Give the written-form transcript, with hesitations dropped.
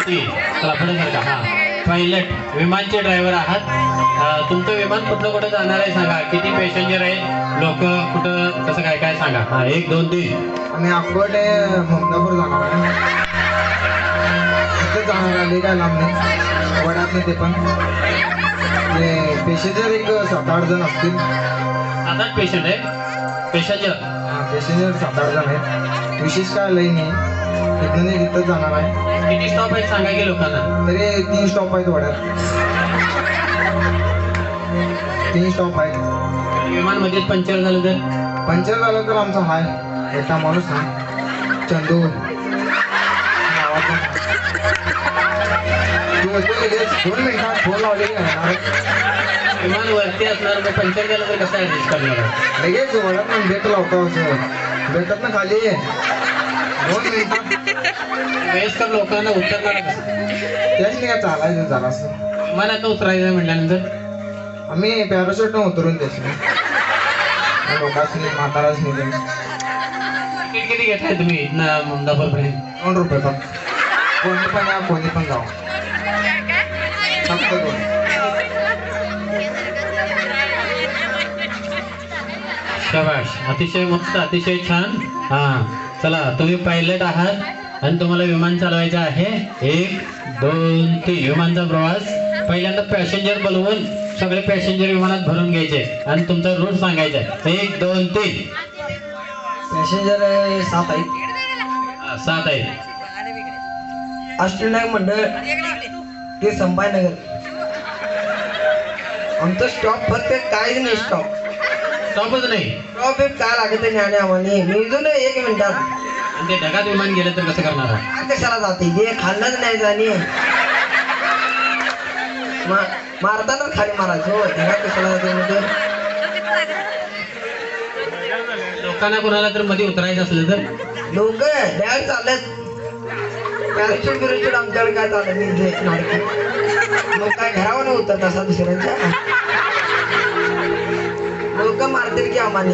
चला पुढे सरका. हा पायलट विमानचे ड्रायव्हर आहात. तुमचं विमान कुठं कुठं जाणार आहे सांगा. किती पॅसेंजर आहेत, लोक कुठं कसं काय काय सांगा. हा 1 2 3. आम्ही अकोट ममदापूर जाणार आहे. तिथं जाणार आहे काय लांब नाही वडात ते पण पॅसेंजर एक 7-8 जण असतील. 7-8 पेशंट आहे पॅसेंजर. हां पॅसेंजर 7-8 जण आहेत. विशेष काय लई नाही. तिथं नाही तिथं जाणार आहे. किती स्टॉप आहेत सांगा की लोकांना. तरी 3 स्टॉप आहेत वड्यात. 3 स्टॉप आहेत. विमान मध्ये पंक्चर झालं तर. पंचर झालं तर आमचा हाय एकटा माणूस आहे चंदू तू लगेच 2 मिनिटात फोन लावले विमान वरती असणार तर पंक्चर झालं तर कसं ऍडजस्ट करणार. लगेच वड्यात पण भेट लावतो असं भेटत ना खाली 2 मिनिटात. वयस्कर लोकांना उतरणार कसं. त्याच नाही का चालायचं झालं असं. विमानात उतरायचं म्हटल्यानंतर आम्ही पॅराशूटनं उतरून द्यायचं लोकांनी म्हाताराच नाही. तिकीट किती घेताय तुम्ही इथनं मुंदापूर पर्यंत. 2 रुपये फक्त. कोणी पण या कोणी पण जाऊ फक्त 2. शाबाश अतिशय मस्त अतिशय छान. हा चला तुम्ही पायलट आहात आणि तुम्हाला विमान चालवायचं आहे. 1 2 3 विमानचा प्रवास. पहिल्यांदा पॅसेंजर बोलवून सगळे पॅसेंजर विमानात भरून घ्यायचे आणि तुमचा रूट सांगायचा. 1 2 3. पॅसेंजर 7 आहेत. 7 आहेत. अष्टविनायक मंडळ ते संभाजीनगर. आमचं स्टॉप फक्त काहीच नाही. स्टॉपच नाही. स्टॉप एक काय लागत ज्ञाने आम्हाला मिळून 1 मिनिटात. आणि ते ढगात विमान गेलं तर कसं करणार आहे. कशाला जाते हे खाल्लंच नाही जाणे मारताना खाली मारायचो ढगात कशाला जाते म्हणजे. लोकांना कोणाला तर मध्ये उतरायचं असलं तर. लोक डॅड चालत पॅराशूट बिराशूट आमच्याकडे काय चालत नाही. मग काय घरावर नव्हतं तसा दुसऱ्यांच्या लोक मारतील की आम्हाला.